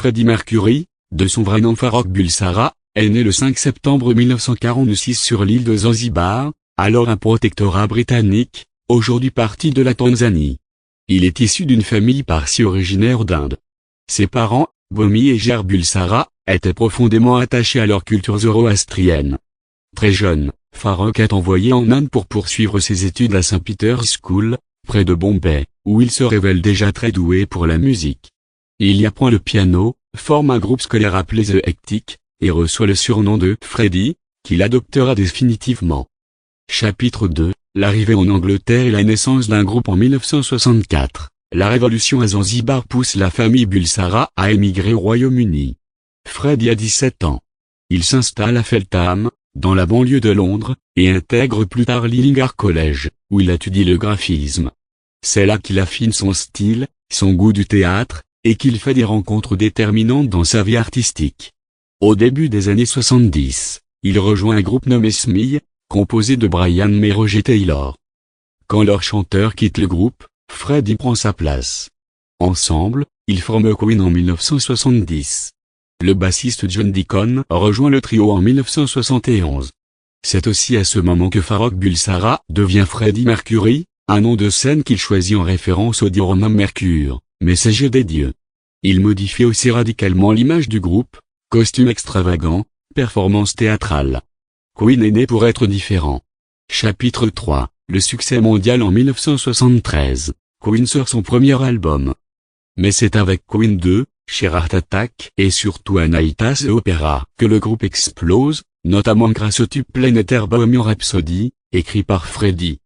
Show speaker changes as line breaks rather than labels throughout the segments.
Freddie Mercury, de son vrai nom Farrokh Bulsara, est né le 5 septembre 1946 sur l'île de Zanzibar, alors un protectorat britannique, aujourd'hui partie de la Tanzanie. Il est issu d'une famille parsie originaire d'Inde. Ses parents, Bomi et Ger Bulsara, étaient profondément attachés à leur culture zoroastrienne. Très jeune, Farrokh est envoyé en Inde pour poursuivre ses études à St Peter's School, près de Bombay, où il se révèle déjà très doué pour la musique. Il y apprend le piano, forme un groupe scolaire appelé The Hectic, et reçoit le surnom de Freddie, qu'il adoptera définitivement. Chapitre 2, l'arrivée en Angleterre et la naissance d'un groupe en 1964. La révolution à Zanzibar pousse la famille Bulsara à émigrer au Royaume-Uni. Freddie a 17 ans. Il s'installe à Feltham, dans la banlieue de Londres, et intègre plus tard l'Ealing College, où il étudie le graphisme. C'est là qu'il affine son style, son goût du théâtre, et qu'il fait des rencontres déterminantes dans sa vie artistique. Au début des années 70, il rejoint un groupe nommé Smee, composé de Brian May et Roger Taylor. Quand leur chanteur quitte le groupe, Freddie prend sa place. Ensemble, ils forment Queen en 1970. Le bassiste John Deacon rejoint le trio en 1971. C'est aussi à ce moment que Farrokh Bulsara devient Freddie Mercury, un nom de scène qu'il choisit en référence au dieu romain Mercure, messager des dieux. Il modifie aussi radicalement l'image du groupe, costume extravagant, performance théâtrale. Queen est né pour être différent. Chapitre 3, le succès mondial en 1973. Queen sort son premier album. Mais c'est avec Queen 2, Heart Attack et surtout Anitas Opera que le groupe explose, notamment grâce au tube planétaire Bohemian Rhapsody, écrit par Freddie.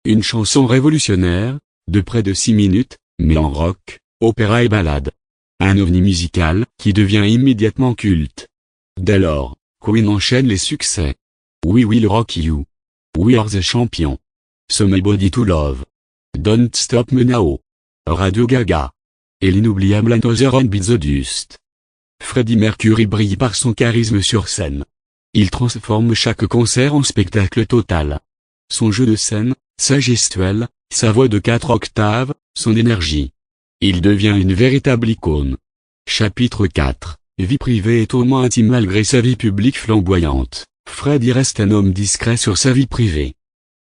Une chanson révolutionnaire, de près de 6 minutes, mêlant rock, opéra et ballade. Un ovni musical qui devient immédiatement culte. Dès lors, Queen enchaîne les succès. We Will Rock You. We Are the Champion. Somebody to Love. Don't Stop Me Now. Radio Gaga. Et l'inoubliable Another and Be the Dust. Freddie Mercury brille par son charisme sur scène. Il transforme chaque concert en spectacle total. Son jeu de scène, sa gestuelle, sa voix de 4 octaves, son énergie. Il devient une véritable icône. Chapitre 4, vie privée et tourment intime. Malgré sa vie publique flamboyante, Freddie reste un homme discret sur sa vie privée.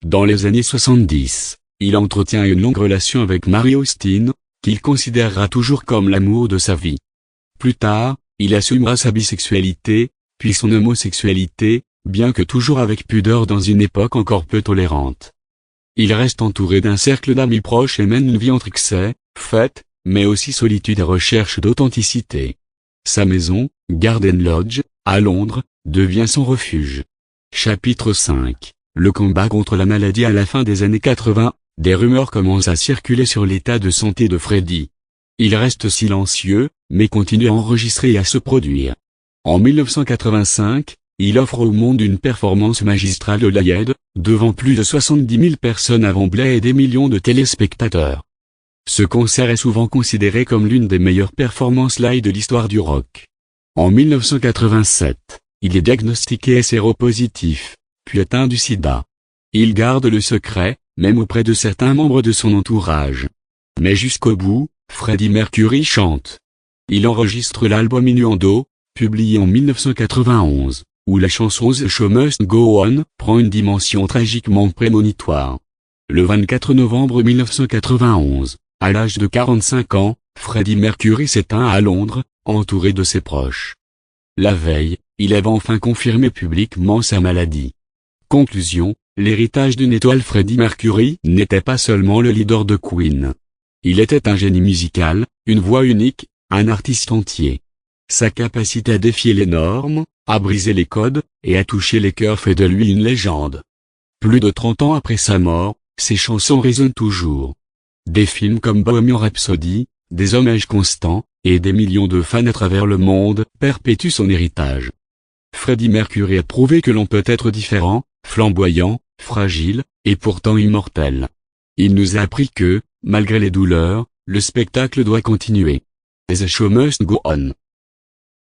Dans les années 70, il entretient une longue relation avec Mary Austin, qu'il considérera toujours comme l'amour de sa vie. Plus tard, il assumera sa bisexualité, puis son homosexualité, bien que toujours avec pudeur dans une époque encore peu tolérante. Il reste entouré d'un cercle d'amis proches et mène une vie entre excès, fêtes, mais aussi solitude et recherche d'authenticité. Sa maison, Garden Lodge, à Londres, devient son refuge. Chapitre 5, le combat contre la maladie. À la fin des années 80, des rumeurs commencent à circuler sur l'état de santé de Freddie. Il reste silencieux, mais continue à enregistrer et à se produire. En 1985, il offre au monde une performance magistrale au Live Aid, devant plus de 70 000 personnes à Wembley et des millions de téléspectateurs. Ce concert est souvent considéré comme l'une des meilleures performances live de l'histoire du rock. En 1987, il est diagnostiqué séropositif, puis atteint du sida. Il garde le secret, même auprès de certains membres de son entourage. Mais jusqu'au bout, Freddie Mercury chante. Il enregistre l'album Innuendo, publié en 1991, où la chanson The Show Must Go On prend une dimension tragiquement prémonitoire. Le 24 novembre 1991, à l'âge de 45 ans, Freddie Mercury s'éteint à Londres, entouré de ses proches. La veille, il avait enfin confirmé publiquement sa maladie. Conclusion, l'héritage d'une étoile. Freddie Mercury n'était pas seulement le leader de Queen. Il était un génie musical, une voix unique, un artiste entier. Sa capacité à défier les normes, à briser les codes, et à toucher les cœurs fait de lui une légende. Plus de 30 ans après sa mort, ses chansons résonnent toujours. Des films comme Bohemian Rhapsody, des hommages constants, et des millions de fans à travers le monde perpétuent son héritage. Freddie Mercury a prouvé que l'on peut être différent, flamboyant, fragile, et pourtant immortel. Il nous a appris que, malgré les douleurs, le spectacle doit continuer. The show must go on.